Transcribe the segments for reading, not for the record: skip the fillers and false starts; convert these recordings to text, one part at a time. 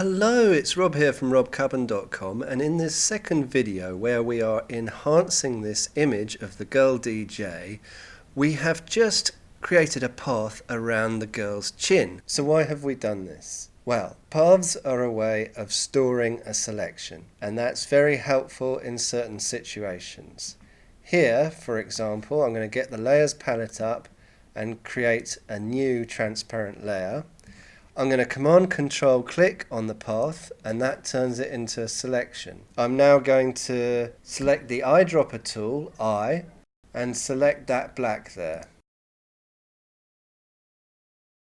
Hello, it's Rob here from robcubbon.com, and in this second video where we are enhancing this image of the girl DJ, we have just created a path around the girl's chin. So why have we done this? Well, paths are a way of storing a selection, and that's very helpful in certain situations. Here, for example, I'm going to get the layers palette up and create a new transparent layer. I'm going to Command Control click on the path and that turns it into a selection. I'm now going to select the eyedropper tool, I, and select that black there,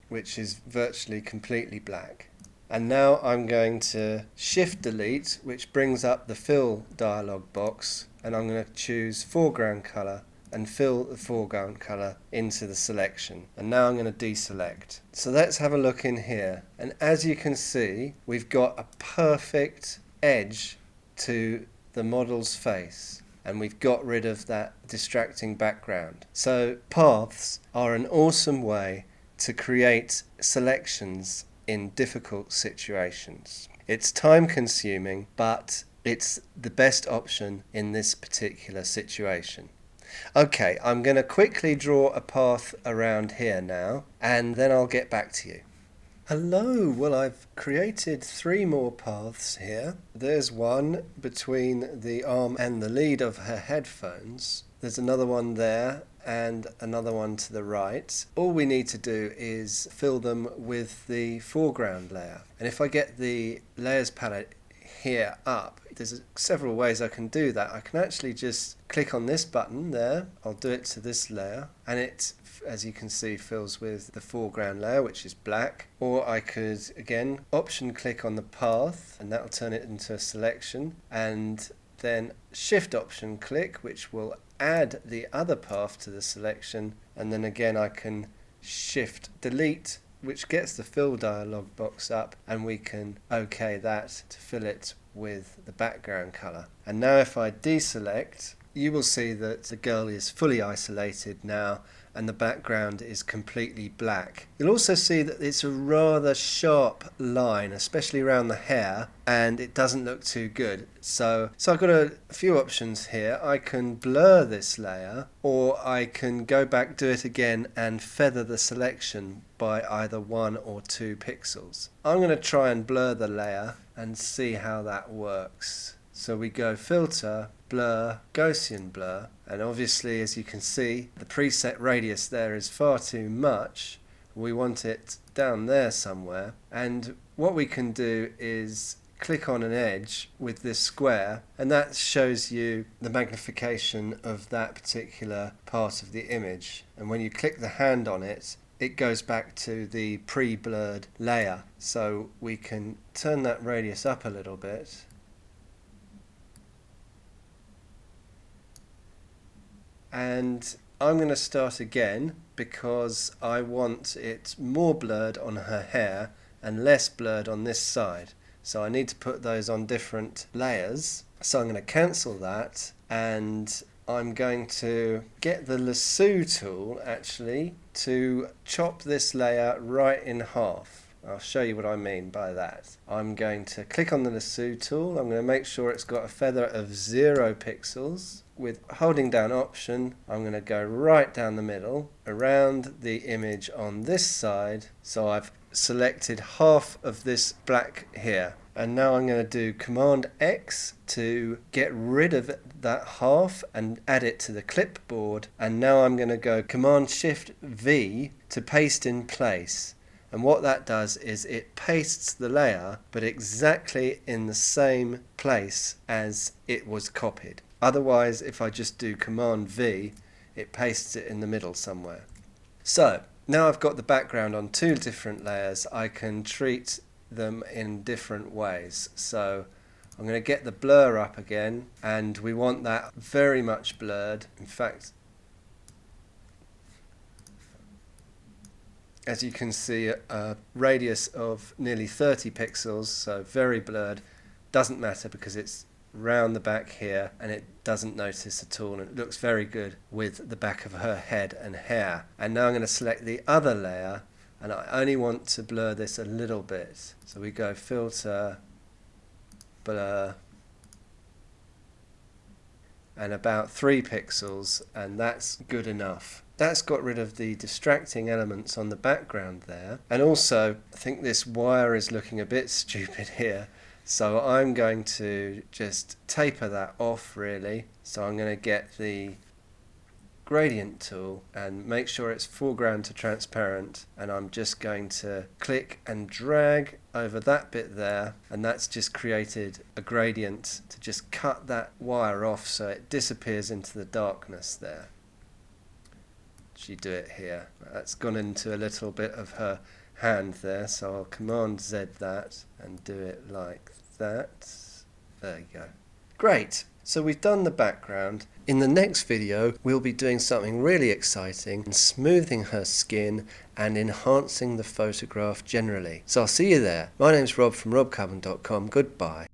which is virtually completely black. And now I'm going to Shift Delete, which brings up the fill dialog box, and I'm going to choose foreground color and fill the foreground colour into the selection. And now I'm going to deselect. So let's have a look in here. And as you can see, we've got a perfect edge to the model's face. And we've got rid of that distracting background. So paths are an awesome way to create selections in difficult situations. It's time consuming, but it's the best option in this particular situation. Okay, I'm going to quickly draw a path around here now, and then I'll get back to you. Hello, well I've created 3 more paths here. There's one between the arm and the lead of her headphones. There's another one there and another one to the right. All we need to do is fill them with the foreground layer. And if I get the layers palette here up, there's several ways I can do that. I can actually just click on this button there, I'll do it to this layer, and it, as you can see, fills with the foreground layer, which is black. Or I could again option click on the path and that'll turn it into a selection, and then shift option click, which will add the other path to the selection, and then again I can shift delete, which gets the fill dialog box up, and we can OK that to fill it with the background color. And now if I deselect, you will see that the girl is fully isolated now and the background is completely black. You'll also see that it's a rather sharp line, especially around the hair, and it doesn't look too good. So I've got a few options here. I can blur this layer, or I can go back, do it again, and feather the selection by either 1 or 2 pixels. I'm going to try and blur the layer and see how that works. So we go Filter, Blur, Gaussian Blur, and obviously as you can see the preset radius there is far too much. We want it down there somewhere, and what we can do is click on an edge with this square, and that shows you the magnification of that particular part of the image. And when you click the hand on it, it goes back to the pre-blurred layer. So we can turn that radius up a little bit. And I'm going to start again because I want it more blurred on her hair and less blurred on this side. So I need to put those on different layers. So I'm going to cancel that, and I'm going to get the lasso tool actually to chop this layer right in half. I'll show you what I mean by that. I'm going to click on the lasso tool. I'm going to make sure it's got a feather of 0 pixels. With holding down option, I'm going to go right down the middle around the image on this side. So I've selected half of this black here, and now I'm going to do Command X to get rid of that half and add it to the clipboard. And now I'm going to go Command Shift V to paste in place. And what that does is it pastes the layer, but exactly in the same place as it was copied. Otherwise, if I just do Command V, it pastes it in the middle somewhere. So now I've got the background on 2 different layers, I can treat them in different ways. So I'm going to get the blur up again, and we want that very much blurred. In fact, as you can see, a radius of nearly 30 pixels, so very blurred. Doesn't matter because it's round the back here and it doesn't notice at all, and it looks very good with the back of her head and hair. And now I'm going to select the other layer and I only want to blur this a little bit. So we go filter, blur, and about 3 pixels, and that's good enough. That's got rid of the distracting elements on the background there. And also, I think this wire is looking a bit stupid here. So I'm going to just taper that off really. So I'm going to get the gradient tool and make sure it's foreground to transparent, and I'm just going to click and drag over that bit there, and that's just created a gradient to just cut that wire off so it disappears into the darkness there. She do it here. That's gone into a little bit of her hand there, so I'll Command Z that and do it like that. There you go. Great. So we've done the background. In the next video we'll be doing something really exciting and smoothing her skin and enhancing the photograph generally. So I'll see you there. My name's Rob from robcarbon.com. Goodbye.